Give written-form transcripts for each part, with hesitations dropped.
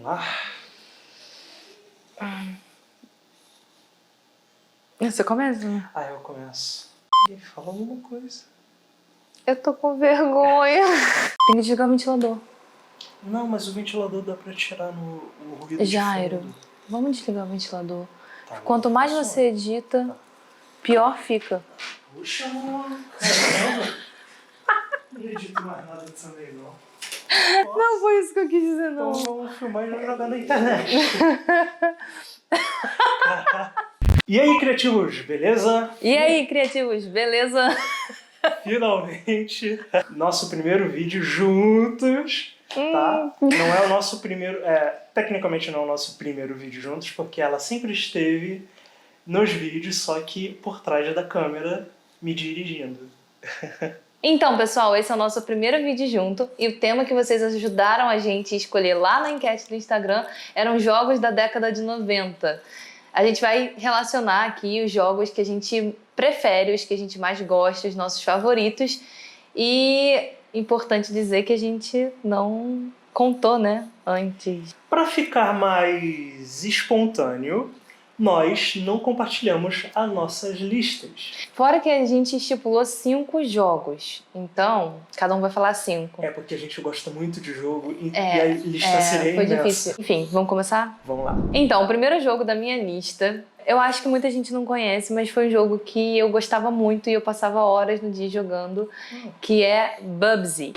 lá. Você começa? Eu começo. E fala alguma coisa. Eu tô com vergonha. Tem que desligar o ventilador. Não, mas o ventilador dá pra tirar o ruído Jairo, de fundo. vamos desligar o ventilador. Tá, Quanto mais você edita, pior fica. Puxa, caramba. Não edito mais nada disso aí, não. Não foi isso que eu quis dizer, não. Então vamos filmar e jogar na internet. E aí, criativos, beleza? E aí, criativos, beleza? Finalmente, nosso primeiro vídeo juntos, tá? Não é o nosso primeiro... tecnicamente não é o nosso primeiro vídeo juntos, porque ela sempre esteve nos vídeos, só que por trás da câmera, me dirigindo. Então, pessoal, esse é o nosso primeiro vídeo junto e o tema que vocês ajudaram a gente a escolher lá na enquete do Instagram eram jogos da década de 90. A gente vai relacionar aqui os jogos que a gente prefere, os que a gente mais gosta, os nossos favoritos. E importante dizer que a gente não contou, né, antes. Para ficar mais espontâneo, nós não compartilhamos as nossas listas. Fora que a gente estipulou 5 jogos, então cada um vai falar 5. É porque a gente gosta muito de jogo e a lista seria foi imensa. difícil. Enfim, vamos começar? Vamos lá. Então, o primeiro jogo da minha lista, eu acho que muita gente não conhece, mas foi um jogo que eu gostava muito e eu passava horas no dia jogando, que é Bubsy.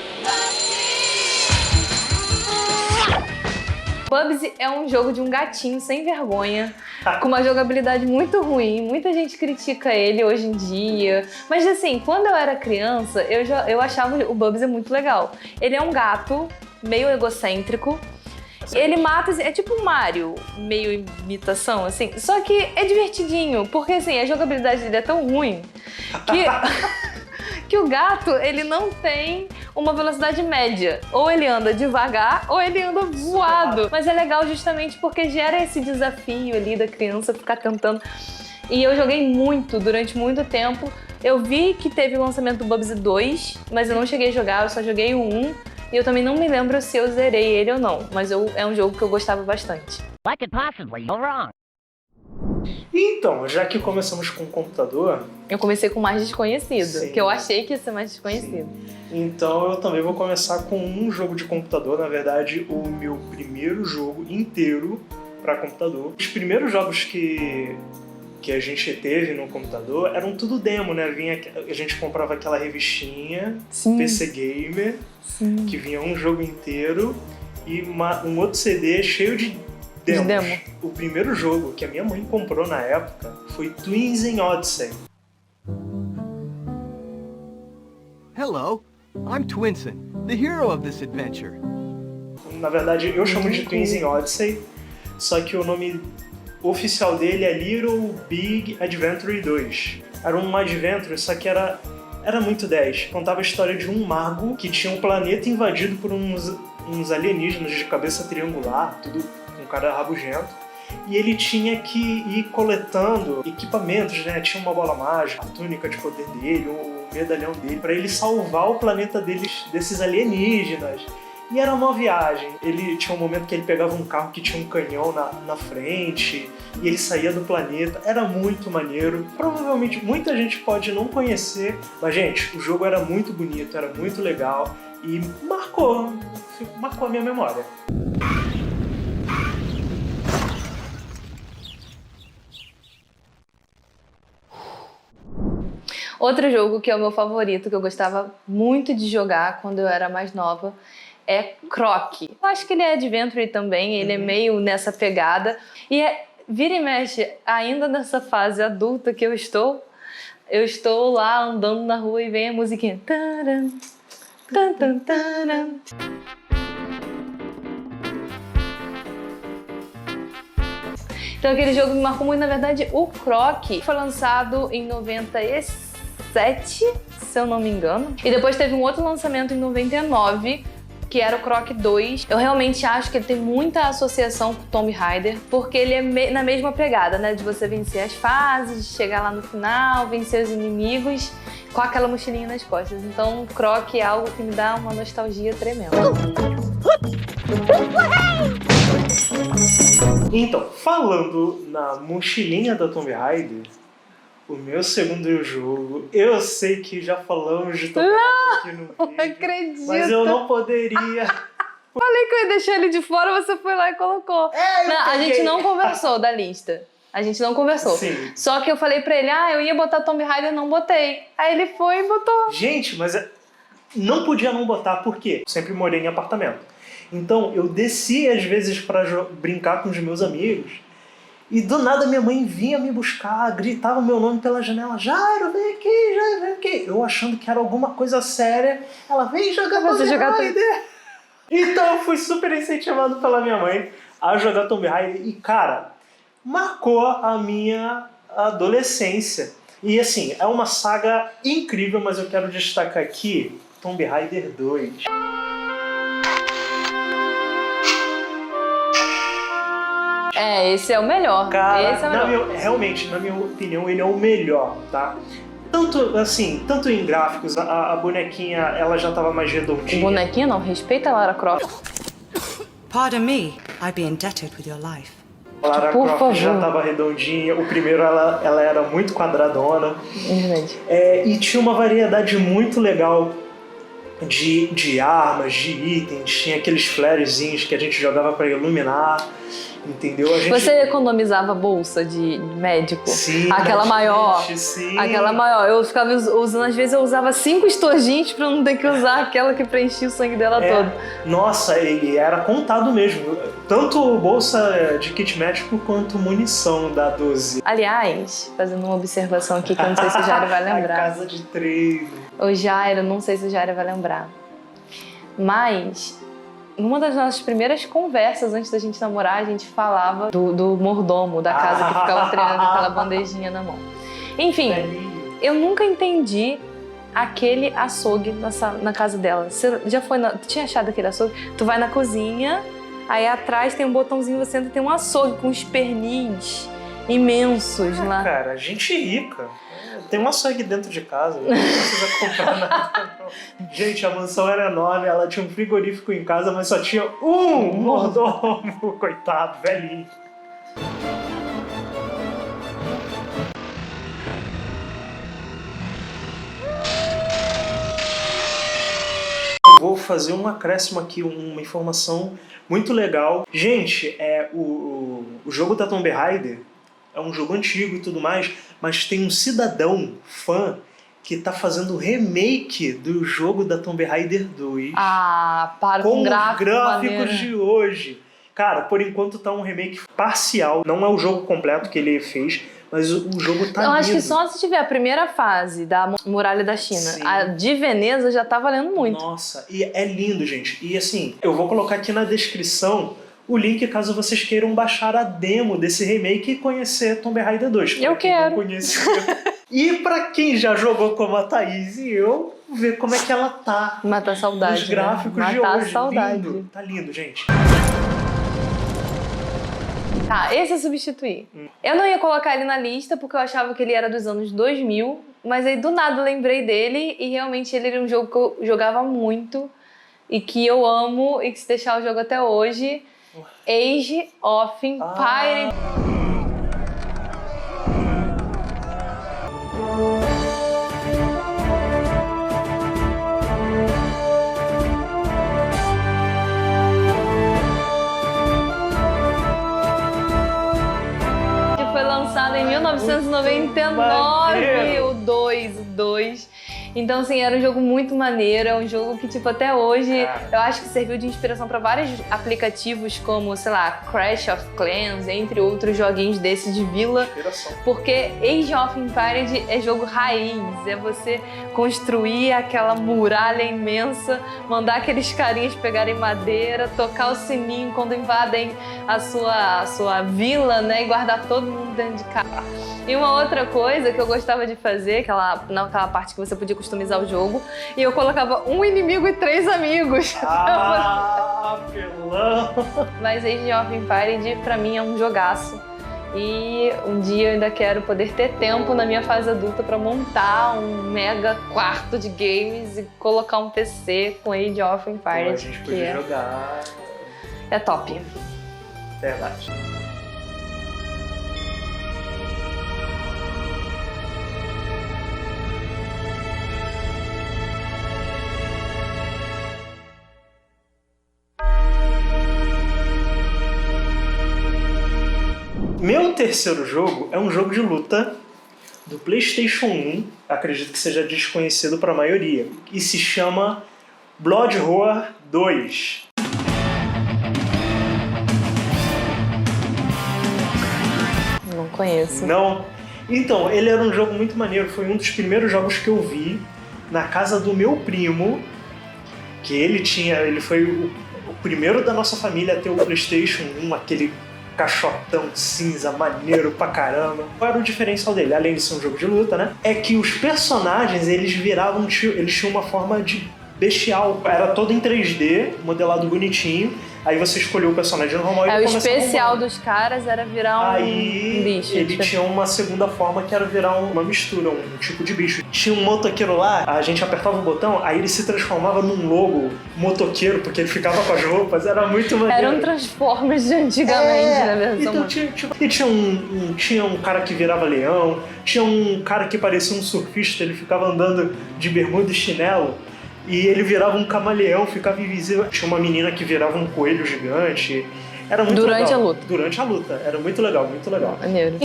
Bubsy é um jogo de um gatinho sem vergonha, com uma jogabilidade muito ruim. Muita gente critica ele hoje em dia. Mas assim, quando eu era criança, eu achava o Bubsy muito legal. Ele é um gato meio egocêncrico. Ele mata, é tipo um Mario, meio imitação, assim. Só que é divertidinho, porque assim, a jogabilidade dele é tão ruim que o gato, ele não tem uma velocidade média. Ou ele anda devagar, ou ele anda voado. Mas é legal justamente porque gera esse desafio ali da criança ficar tentando. E eu joguei muito, durante muito tempo. Eu vi que teve o lançamento do Bubsy 2, mas eu não cheguei a jogar, eu só joguei o 1. E eu também não me lembro se eu zerei ele ou não, mas é um jogo que eu gostava bastante. What could possibly go wrong? Então, já que começamos com o computador... Eu comecei com o mais desconhecido, Sim. que eu achei que ia ser mais desconhecido. Sim. Então eu também vou começar com um jogo de computador, na verdade o meu primeiro jogo inteiro para computador. Os primeiros jogos que a gente teve no computador eram tudo demo, né? A gente comprava aquela revistinha, Sim. PC Gamer, Sim. que vinha um jogo inteiro e um outro CD cheio de demos. Demo. O primeiro jogo que a minha mãe comprou na época foi Twins in Odyssey. Hello, I'm Twinsen, the hero of this adventure. Na verdade, eu chamo de Twins in Odyssey, só que o nome oficial dele é Little Big Adventure 2. Era um adventure, só que era muito 10. Contava a história de um mago que tinha um planeta invadido por uns alienígenas de cabeça triangular, tudo com cara rabugento. E ele tinha que ir coletando equipamentos, né? Tinha uma bola mágica, a túnica de poder dele, o medalhão dele, para ele salvar o planeta desses alienígenas. E era uma viagem. Ele tinha um momento que ele pegava um carro que tinha um canhão na frente e ele saía do planeta. Era muito maneiro. Provavelmente muita gente pode não conhecer, mas, gente, o jogo era muito bonito, era muito legal e marcou a minha memória. Outro jogo que é o meu favorito, que eu gostava muito de jogar quando eu era mais nova, é Croc. Eu acho que ele é Adventure também, ele é meio nessa pegada. E vira e mexe, ainda nessa fase adulta que eu estou lá andando na rua e vem a musiquinha. Taran, tan, tan, taran. Então aquele jogo me marcou muito, na verdade, o Croc foi lançado em 97, se eu não me engano. E depois teve um outro lançamento em 99, que era o Croc 2. Eu realmente acho que ele tem muita associação com o Tomb Raider, porque ele é na mesma pegada, né? De você vencer as fases, de chegar lá no final, vencer os inimigos, com aquela mochilinha nas costas. Então, Croc é algo que me dá uma nostalgia tremenda. Então, falando na mochilinha da Tomb Raider, o meu segundo jogo, eu sei que já falamos de Tomb Raider aqui no Não vídeo, acredito. mas eu não poderia... Falei que eu ia deixar ele de fora, você foi lá e colocou. Não, a gente não conversou da lista. A gente não conversou. Sim. Só que eu falei pra ele, eu ia botar Tomb Raider, não botei. Aí ele foi e botou. Gente, mas não podia não botar, por quê? Eu sempre morei em apartamento. Então, eu descia às vezes pra brincar com os meus amigos e do nada minha mãe vinha me buscar, gritava meu nome pela janela, Jairo, vem aqui, Jairo, vem aqui. Eu achando que era alguma coisa séria, ela vem jogar Tomb Raider. Então eu fui super incentivado pela minha mãe a jogar Tomb Raider e, cara, marcou a minha adolescência. E assim, é uma saga incrível, mas eu quero destacar aqui Tomb Raider 2. Esse é o melhor. Cara, Esse é o melhor. realmente, na minha opinião, ele é o melhor, tá? Tanto em gráficos, a bonequinha, ela já tava mais redondinha. Bonequinha não, respeita a Lara Croft. Pardon me, I be indebted with your life. A Lara Por Croft favor. já tava redondinha. O primeiro, ela era muito quadradona. Verdade. E tinha uma variedade muito legal de armas, de itens. Tinha aqueles flarezinhos que a gente jogava pra iluminar. Entendeu? Você economizava bolsa de médico? Sim, aquela maior. Sim. Aquela maior. Eu ficava usando, às vezes eu usava 5 estojinhos pra não ter que usar aquela que preenchia o sangue dela todo. Nossa, e era contado mesmo. Tanto bolsa de kit médico quanto munição da 12. Aliás, fazendo uma observação aqui que eu não sei se o Jairo vai lembrar. A casa de treino. O Jairo, não sei se o Jairo vai lembrar. Mas, numa das nossas primeiras conversas antes da gente namorar, a gente falava do mordomo da casa que ficava treinando com aquela bandejinha na mão. Enfim, eu nunca entendi aquele açougue na casa dela. Você já foi tu tinha achado aquele açougue? Tu vai na cozinha, aí atrás tem um botãozinho, você entra, tem um açougue com uns pernis imensos lá. Cara, gente rica. Tem um açougue dentro de casa, não precisa comprar nada. Gente, a mansão era enorme, ela tinha um frigorífico em casa, mas só tinha um mordomo, coitado, velhinho. Vou fazer um acréscimo aqui, uma informação muito legal. Gente, o jogo da Tomb Raider é um jogo antigo e tudo mais, mas tem um cidadão fã que tá fazendo o remake do jogo da Tomb Raider 2. Para com com os gráficos gráficos de hoje. Cara, por enquanto tá um remake parcial, não é o jogo completo que ele fez, mas o jogo tá lindo. Eu acho que só se tiver a primeira fase da Muralha da China. Sim. A de Veneza já tá valendo muito. Nossa, e é lindo, gente. E assim, eu vou colocar aqui na descrição o link caso vocês queiram baixar a demo desse remake e conhecer Tomb Raider 2. Eu quero. Não conheceu. E pra quem já jogou como a Thaís e eu, ver como é que ela tá. Matar a saudade. Os gráficos de Matar hoje. a saudade. Lindo. Tá lindo, gente. Tá, esse eu substituí. Eu não ia colocar ele na lista porque eu achava que ele era dos anos 2000, mas aí do nada eu lembrei dele e realmente ele era um jogo que eu jogava muito e que eu amo e que se deixar o jogo até hoje. Age of Empires. Que foi lançado em 1999, o 2. Então, assim, era um jogo muito maneiro, é um jogo que, tipo, até hoje eu acho que serviu de inspiração para vários aplicativos como, sei lá, Crash of Clans, entre outros joguinhos desses de vila. Porque Age of Empires é jogo raiz, é você construir aquela muralha imensa, mandar aqueles carinhas pegarem madeira, tocar o sininho quando invadem a sua vila, né, e guardar todo mundo dentro de casa. E uma outra coisa que eu gostava de fazer, naquela parte que você podia customizar o jogo, e eu colocava um inimigo e 3 amigos. Pelão! Mas Age of Empires, pra mim, é um jogaço. E um dia eu ainda quero poder ter tempo na minha fase adulta pra montar um mega quarto de games e colocar um PC com Age of Empires. A gente podia jogar. É top. Verdade. Meu terceiro jogo é um jogo de luta do PlayStation 1, acredito que seja desconhecido para a maioria, e se chama Blood Roar 2. Não conheço. Não? Então, ele era um jogo muito maneiro, foi um dos primeiros jogos que eu vi na casa do meu primo, que ele foi o primeiro da nossa família a ter o PlayStation 1, aquele caixotão cinza, maneiro pra caramba. Qual era o diferencial dele? Além de ser um jogo de luta, né? É que os personagens, eles tinham uma forma de bestial. Era todo em 3D, modelado bonitinho. Aí você escolheu o personagem normal e O começava especial rolando. dos caras era virar um bicho. Ele tinha uma segunda forma que era virar uma mistura, um tipo de bicho. Tinha um motoqueiro lá, a gente apertava o botão, aí ele se transformava num lobo motoqueiro, porque ele ficava com as roupas, era muito maneiro. Era um Transformers de antigamente, na versão. Então tinha um cara que virava leão, tinha um cara que parecia um surfista, ele ficava andando de bermuda e chinelo, e ele virava um camaleão, ficava invisível. Tinha uma menina que virava um coelho gigante. Era muito legal. Durante a luta. Durante a luta. Era muito legal, muito legal. Maneiro.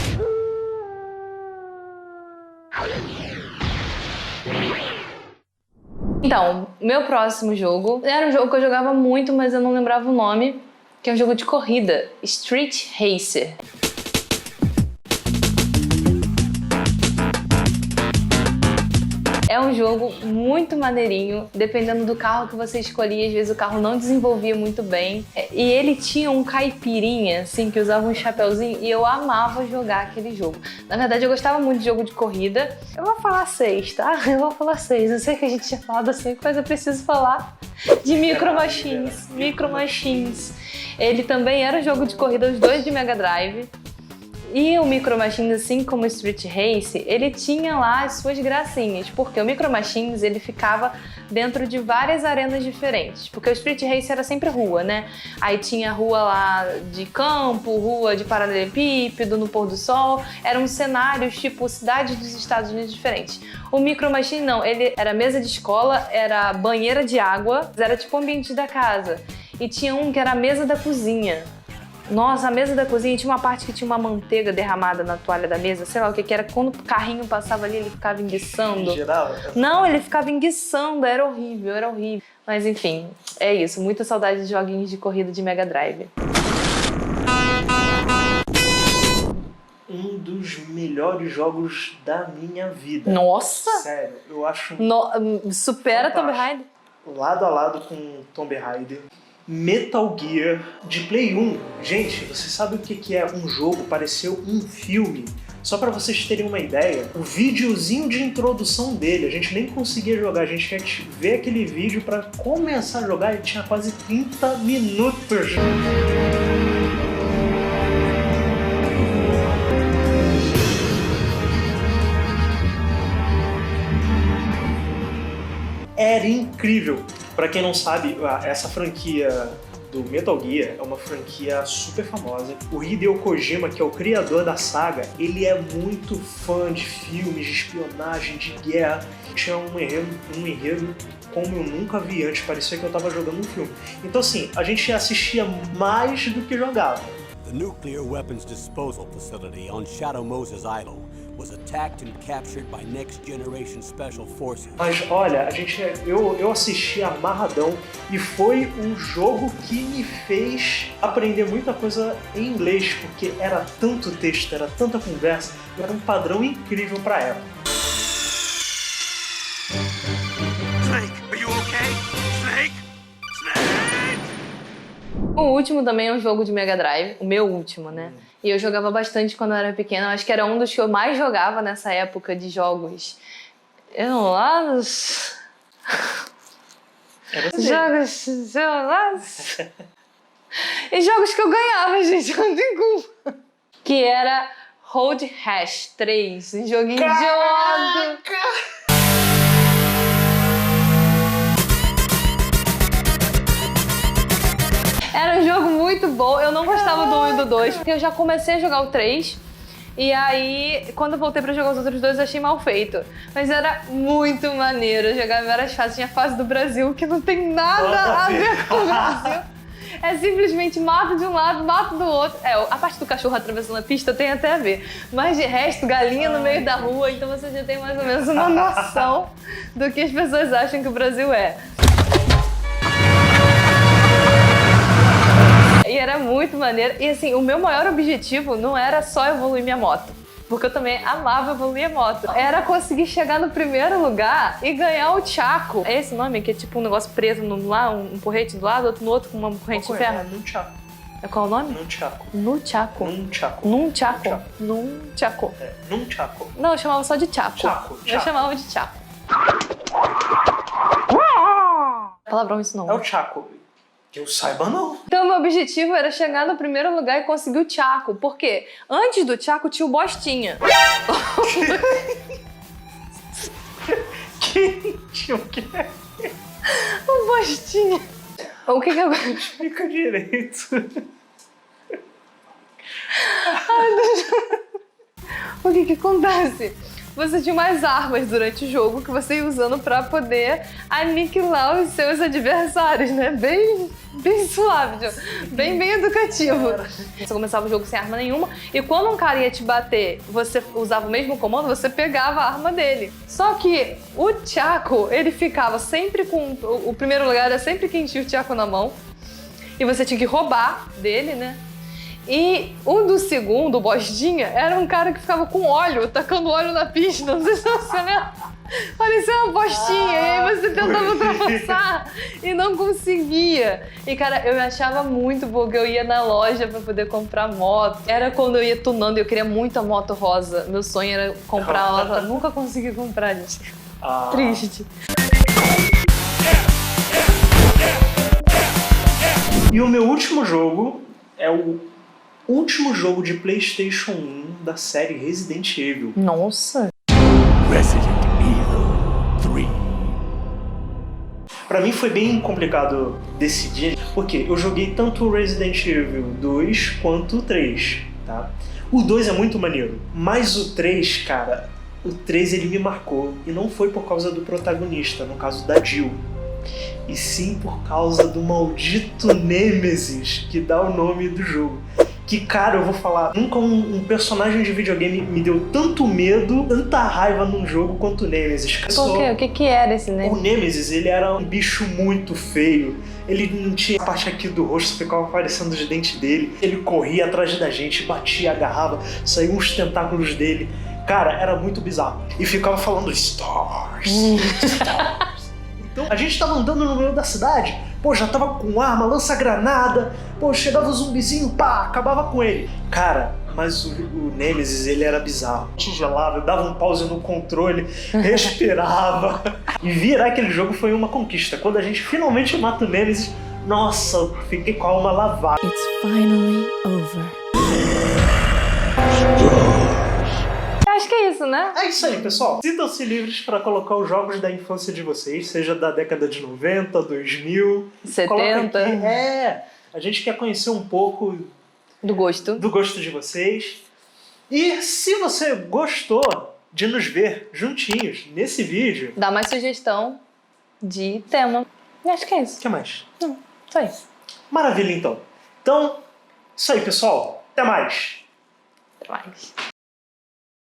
Então, meu próximo jogo era um jogo que eu jogava muito, mas eu não lembrava o nome, que é um jogo de corrida, Street Racer. É um jogo muito maneirinho, dependendo do carro que você escolhia, às vezes o carro não desenvolvia muito bem. E ele tinha um caipirinha, assim, que usava um chapeuzinho, e eu amava jogar aquele jogo. Na verdade, eu gostava muito de jogo de corrida. Eu vou falar 6, tá? Eu vou falar 6. Eu sei que a gente tinha falado 5, mas eu preciso falar de Micro Machines. Micro Machines. Ele também era um jogo de corrida, os dois de Mega Drive. E o Micro Machines, assim como o Street Race, ele tinha lá as suas gracinhas, porque o Micro Machines ele ficava dentro de várias arenas diferentes, porque o Street Race era sempre rua, né? Aí tinha rua lá de campo, rua de paralelepípedo, no pôr do sol, eram cenários tipo cidades dos Estados Unidos diferentes. O Micro Machine não, ele era mesa de escola, era banheira de água, era tipo o ambiente da casa. E tinha um que era a mesa da cozinha. Nossa, a mesa da cozinha tinha uma parte que tinha uma manteiga derramada na toalha da mesa, sei lá o que era. Quando o carrinho passava ali, ele ficava enguiçando. Girava? Não, ele ficava enguiçando, era horrível, era horrível. Mas enfim, é isso. Muita saudade de joguinhos de corrida de Mega Drive. Um dos melhores jogos da minha vida. Nossa! Sério, eu acho... Supera Tomb fantástico. Raider? Lado a lado com Tomb Raider. Metal Gear de Play 1. Gente, você sabe o que é um jogo? Pareceu um filme. Só pra vocês terem uma ideia, o videozinho de introdução dele, a gente nem conseguia jogar, a gente tinha que ver aquele vídeo pra começar a jogar e tinha quase 30 minutos. Era incrível. Pra quem não sabe, essa franquia do Metal Gear é uma franquia super famosa. O Hideo Kojima, que é o criador da saga, ele é muito fã de filmes, de espionagem, de guerra. Tinha um enredo como eu nunca vi antes, parecia que eu tava jogando um filme. Então assim, a gente assistia mais do que jogava. The nuclear weapons disposal facility on Shadow Moses Island was attacked and captured by Next Generation Special Forces. Mas olha, eu assisti amarradão e foi um jogo que me fez aprender muita coisa em inglês, porque era tanto texto, era tanta conversa, era um padrão incrível pra época. Snake, are you okay? Snake? Snake! O último também é um jogo de Mega Drive, o meu último, né? E eu jogava bastante quando eu era pequena, eu acho que era um dos que eu mais jogava nessa época de jogos. Jogos celulares. E jogos que eu ganhava, gente, não tem como. Que era Road Rash 3, um joguinho idiota. Era um jogo muito bom, eu não gostava do 1 e do 2, porque eu já comecei a jogar o 3, e aí, quando eu voltei pra jogar os outros dois, eu achei mal feito. Mas era muito maneiro, eu jogava várias fases, tinha a fase do Brasil, que não tem nada a ver com o Brasil. É simplesmente mato de um lado, mato do outro. A parte do cachorro atravessando a pista tem até a ver. Mas de resto, galinha no meio da rua, então você já tem mais ou menos uma noção do que as pessoas acham que o Brasil é. E era muito maneiro. E assim, o meu maior objetivo não era só evoluir minha moto. Porque eu também amava evoluir a moto. Era conseguir chegar no primeiro lugar e ganhar o Chaco. É esse nome? Que é tipo um negócio preso lá, um porrete do lado, outro no outro com uma corrente de ferro? Nunchaku. Qual é o nome? Nunchaku. Nunchaku. Nunchaku. Nunchaku. Nunchaku. Nunchaku. Não, eu chamava só de Chaco. Chaco. Eu chamava de Chaco. Palavrão isso não. É o Chaco. Que eu saiba, não. Então, meu objetivo era chegar no primeiro lugar e conseguir o Chaco. Por quê? Antes do Chaco tinha o Bostinha. Que tinha o quê? O Bostinha. O que eu... Explica direito. O que acontece? Você tinha mais armas durante o jogo que você ia usando pra poder aniquilar os seus adversários, né? Bem suave, bem educativo. Você começava o jogo sem arma nenhuma e quando um cara ia te bater, você usava o mesmo comando, você pegava a arma dele. Só que o Chaco, ele ficava sempre com... O primeiro lugar era sempre quem tinha o Chaco na mão e você tinha que roubar dele, né? E o do segundo, o Bostinha, era um cara que ficava com óleo, tacando óleo na pista. Não sei se você lembra. Parecia uma postinha, e aí você tentava ultrapassar e não conseguia. E cara, eu achava muito bom que eu ia na loja pra poder comprar moto. Era quando eu ia tunando e eu queria muito a moto rosa. Meu sonho era comprar ela, nunca consegui comprar, gente. Triste. E o meu último jogo é o último jogo de PlayStation 1 da série Resident Evil. Nossa. Resident Evil 3. Pra mim foi bem complicado decidir, porque eu joguei tanto o Resident Evil 2 quanto o 3, tá? O 2 é muito maneiro, mas o 3, cara, o 3 ele me marcou, e não foi por causa do protagonista, no caso da Jill, e sim por causa do maldito Nemesis que dá o nome do jogo. Que, cara, eu vou falar, nunca um personagem de videogame me deu tanto medo, tanta raiva num jogo quanto o Nemesis. Por quê? O que era esse Nemesis? O Nemesis, ele era um bicho muito feio. Ele não tinha a parte aqui do rosto, ficava aparecendo os dentes dele. Ele corria atrás da gente, batia, agarrava, saíam uns tentáculos dele. Cara, era muito bizarro. E ficava falando Stars, Stars. Então, a gente tava andando no meio da cidade, pô, já tava com arma, lança-granada, pô, chegava o zumbizinho, pá, acabava com ele. Cara, mas o Nemesis, ele era bizarro. Tigelava, dava um pause no controle, respirava. E virar aquele jogo foi uma conquista. Quando a gente finalmente mata o Nemesis, nossa, eu fiquei com a alma lavada. It's finally over. Acho que é isso, né? É isso aí, pessoal. Sintam-se livres para colocar os jogos da infância de vocês, seja da década de 90, 2000... 70. A gente quer conhecer um pouco do gosto de vocês. E se você gostou de nos ver juntinhos nesse vídeo... Dá mais sugestão de tema. E acho que é isso. O que mais? Não, só isso. Maravilha, então. Então, isso aí, pessoal. Até mais. Até mais.